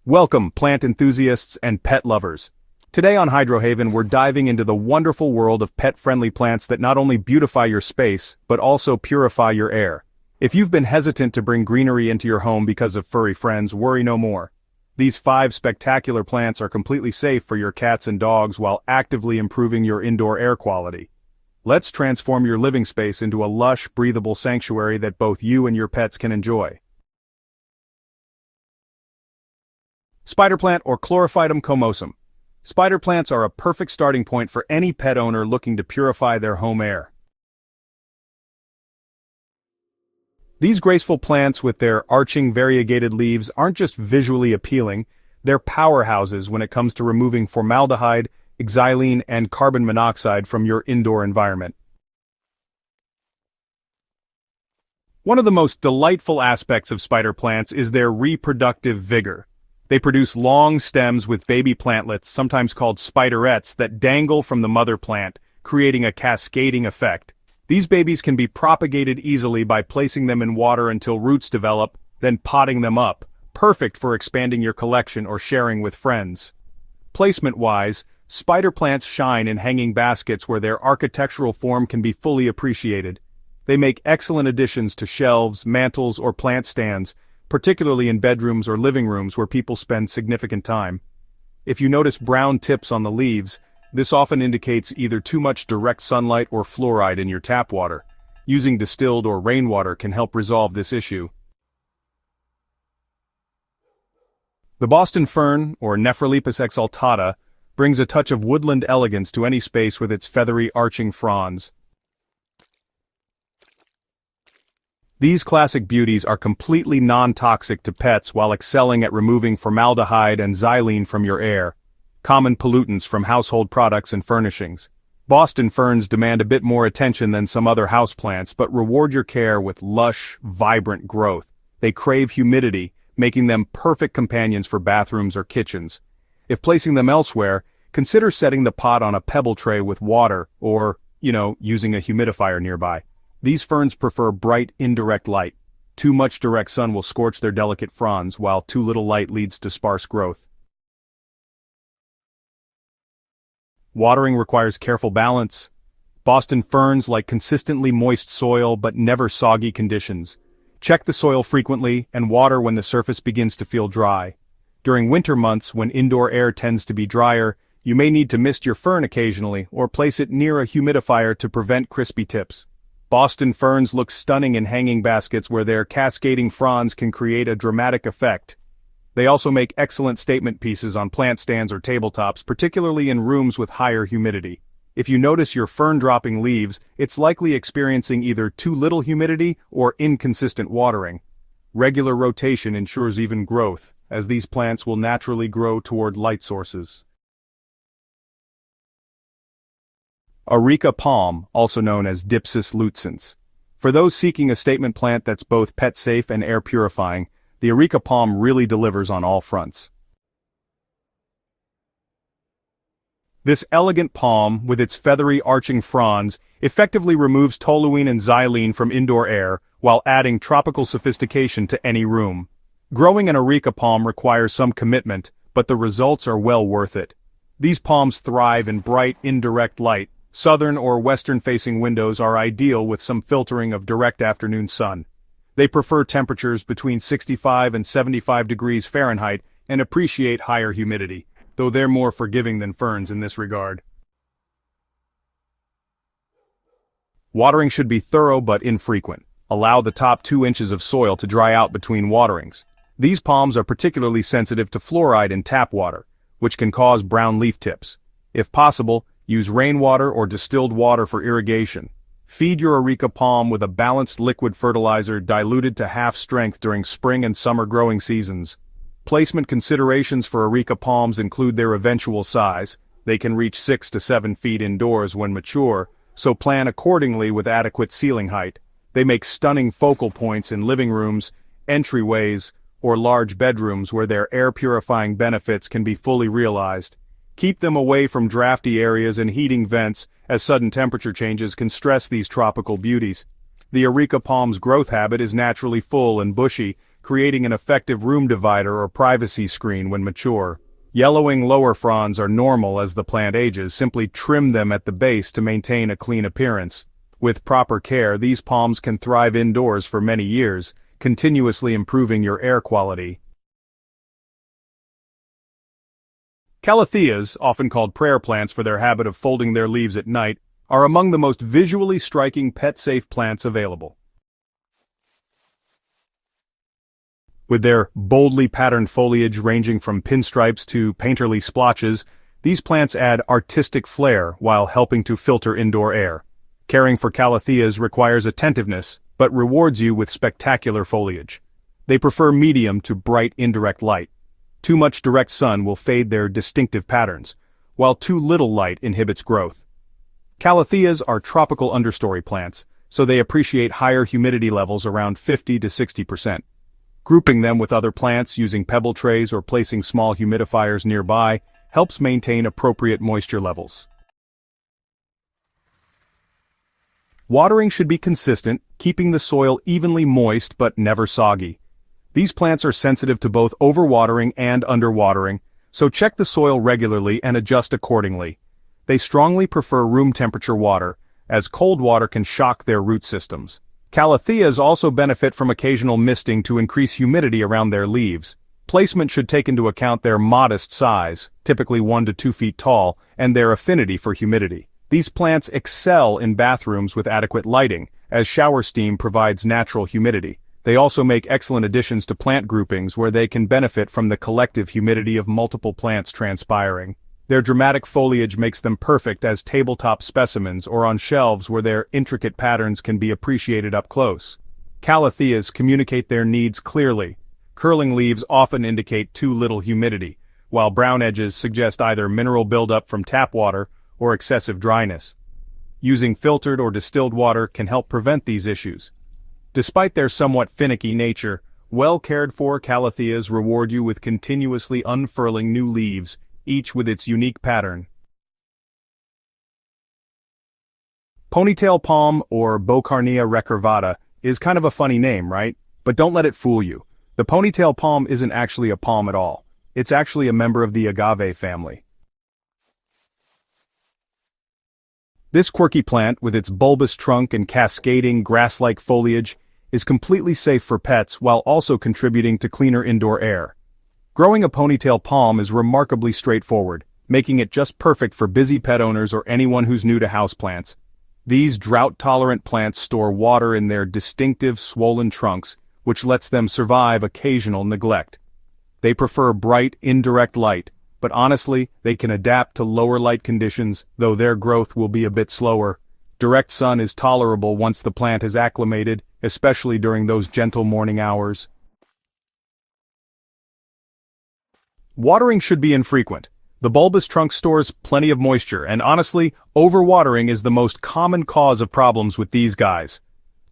Welcome, plant enthusiasts and pet lovers. Today on Hydrohaven, we're diving into the wonderful world of pet-friendly plants that not only beautify your space, but also purify your air. If you've been hesitant to bring greenery into your home because of furry friends, worry no more. These 5 spectacular plants are completely safe for your cats and dogs while actively improving your indoor air quality. Let's transform your living space into a lush, breathable sanctuary that both you and your pets can enjoy. Spider plant or Chlorophytum comosum. Spider plants are a perfect starting point for any pet owner looking to purify their home air. These graceful plants with their arching variegated leaves aren't just visually appealing, they're powerhouses when it comes to removing formaldehyde, xylene, and carbon monoxide from your indoor environment. One of the most delightful aspects of spider plants is their reproductive vigor. They produce long stems with baby plantlets, sometimes called spiderettes, that dangle from the mother plant, creating a cascading effect. These babies can be propagated easily by placing them in water until roots develop, then potting them up, perfect for expanding your collection or sharing with friends. Placement-wise, spider plants shine in hanging baskets where their architectural form can be fully appreciated. They make excellent additions to shelves, mantels, or plant stands, particularly in bedrooms or living rooms where people spend significant time. If you notice brown tips on the leaves, this often indicates either too much direct sunlight or fluoride in your tap water. Using distilled or rainwater can help resolve this issue. The Boston fern, or Nephrolepis exaltata, brings a touch of woodland elegance to any space with its feathery arching fronds. These classic beauties are completely non-toxic to pets while excelling at removing formaldehyde and xylene from your air, common pollutants from household products and furnishings. Boston ferns demand a bit more attention than some other houseplants but reward your care with lush, vibrant growth. They crave humidity, making them perfect companions for bathrooms or kitchens. If placing them elsewhere, consider setting the pot on a pebble tray with water or, using a humidifier nearby. These ferns prefer bright, indirect light. Too much direct sun will scorch their delicate fronds, while too little light leads to sparse growth. Watering requires careful balance. Boston ferns like consistently moist soil but never soggy conditions. Check the soil frequently and water when the surface begins to feel dry. During winter months, when indoor air tends to be drier, you may need to mist your fern occasionally or place it near a humidifier to prevent crispy tips. Boston ferns look stunning in hanging baskets where their cascading fronds can create a dramatic effect. They also make excellent statement pieces on plant stands or tabletops, particularly in rooms with higher humidity. If you notice your fern dropping leaves, it's likely experiencing either too little humidity or inconsistent watering. Regular rotation ensures even growth, as these plants will naturally grow toward light sources. Areca palm, also known as Dipsis lutsens. For those seeking a statement plant that's both pet-safe and air-purifying, the Areca palm really delivers on all fronts. This elegant palm, with its feathery arching fronds, effectively removes toluene and xylene from indoor air, while adding tropical sophistication to any room. Growing an Areca palm requires some commitment, but the results are well worth it. These palms thrive in bright, indirect light. Southern or western-facing windows are ideal with some filtering of direct afternoon sun. They prefer temperatures between 65 and 75 degrees Fahrenheit and appreciate higher humidity, though they're more forgiving than ferns in this regard. Watering should be thorough but infrequent. Allow the top 2 inches of soil to dry out between waterings. These palms are particularly sensitive to fluoride in tap water, which can cause brown leaf tips. If possible, use rainwater or distilled water for irrigation. Feed your Areca palm with a balanced liquid fertilizer diluted to half strength during spring and summer growing seasons. Placement considerations for Areca palms include their eventual size. They can reach 6 to 7 feet indoors when mature, so plan accordingly with adequate ceiling height. They make stunning focal points in living rooms, entryways, or large bedrooms where their air-purifying benefits can be fully realized. Keep them away from drafty areas and heating vents, as sudden temperature changes can stress these tropical beauties. The areca palm's growth habit is naturally full and bushy, creating an effective room divider or privacy screen when mature. Yellowing lower fronds are normal as the plant ages, simply trim them at the base to maintain a clean appearance. With proper care, these palms can thrive indoors for many years, continuously improving your air quality. Calatheas, often called prayer plants for their habit of folding their leaves at night, are among the most visually striking pet-safe plants available. With their boldly patterned foliage ranging from pinstripes to painterly splotches, these plants add artistic flair while helping to filter indoor air. Caring for calatheas requires attentiveness, but rewards you with spectacular foliage. They prefer medium to bright indirect light. Too much direct sun will fade their distinctive patterns, while too little light inhibits growth. Calatheas are tropical understory plants, so they appreciate higher humidity levels around 50 to 60%. Grouping them with other plants using pebble trays or placing small humidifiers nearby helps maintain appropriate moisture levels. Watering should be consistent, keeping the soil evenly moist but never soggy. These plants are sensitive to both overwatering and underwatering, so check the soil regularly and adjust accordingly. They strongly prefer room temperature water, as cold water can shock their root systems. Calatheas also benefit from occasional misting to increase humidity around their leaves. Placement should take into account their modest size, typically 1 to 2 feet tall, and their affinity for humidity. These plants excel in bathrooms with adequate lighting, as shower steam provides natural humidity. They also make excellent additions to plant groupings where they can benefit from the collective humidity of multiple plants transpiring. Their dramatic foliage makes them perfect as tabletop specimens or on shelves where their intricate patterns can be appreciated up close. Calatheas communicate their needs clearly. Curling leaves often indicate too little humidity, while brown edges suggest either mineral buildup from tap water or excessive dryness. Using filtered or distilled water can help prevent these issues. Despite their somewhat finicky nature, well-cared-for calatheas reward you with continuously unfurling new leaves, each with its unique pattern. Ponytail palm, or Bocarnia recurvata, is kind of a funny name, right? But don't let it fool you. The ponytail palm isn't actually a palm at all. It's actually a member of the agave family. This quirky plant, with its bulbous trunk and cascading grass-like foliage, is completely safe for pets while also contributing to cleaner indoor air. Growing a ponytail palm is remarkably straightforward, making it just perfect for busy pet owners or anyone who's new to houseplants. These drought-tolerant plants store water in their distinctive swollen trunks, which lets them survive occasional neglect. They prefer bright, indirect light, but honestly, they can adapt to lower light conditions, though their growth will be a bit slower. Direct sun is tolerable once the plant is acclimated, especially during those gentle morning hours. Watering should be infrequent. The bulbous trunk stores plenty of moisture, and honestly, overwatering is the most common cause of problems with these guys.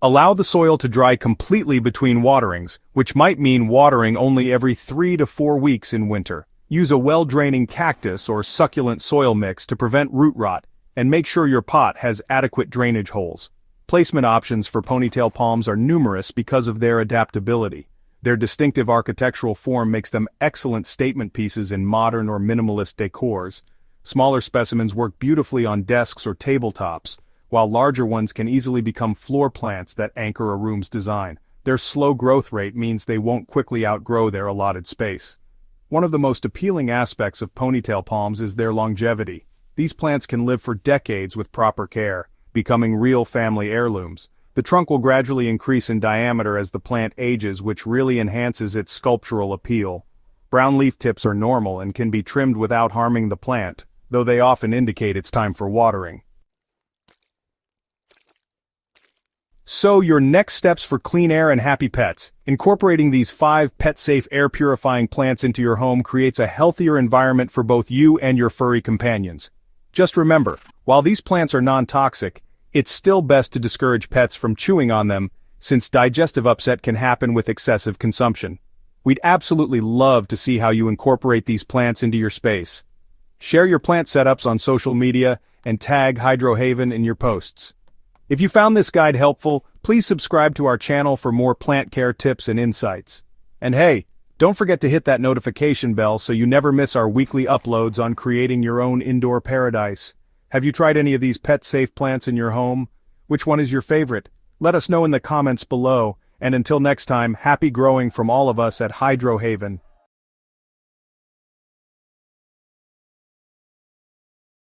Allow the soil to dry completely between waterings, which might mean watering only every 3 to 4 weeks in winter. Use a well-draining cactus or succulent soil mix to prevent root rot, and make sure your pot has adequate drainage holes. Placement options for ponytail palms are numerous because of their adaptability. Their distinctive architectural form makes them excellent statement pieces in modern or minimalist decors. Smaller specimens work beautifully on desks or tabletops, while larger ones can easily become floor plants that anchor a room's design. Their slow growth rate means they won't quickly outgrow their allotted space. One of the most appealing aspects of ponytail palms is their longevity. These plants can live for decades with proper care, becoming real family heirlooms. The trunk will gradually increase in diameter as the plant ages, which really enhances its sculptural appeal. Brown leaf tips are normal and can be trimmed without harming the plant, though they often indicate it's time for watering. So your next steps for clean air and happy pets. Incorporating these 5 pet-safe air-purifying plants into your home creates a healthier environment for both you and your furry companions. Just remember, while these plants are non-toxic, it's still best to discourage pets from chewing on them, since digestive upset can happen with excessive consumption. We'd absolutely love to see how you incorporate these plants into your space. Share your plant setups on social media and tag Hydrohaven in your posts. If you found this guide helpful, Please subscribe to our channel for more plant care tips and insights. And hey, don't forget to hit that notification bell so you never miss our weekly uploads on creating your own indoor paradise. Have you tried any of these pet-safe plants in your home? Which one is your favorite? Let us know in the comments below, and until next time, happy growing from all of us at Hydro Haven.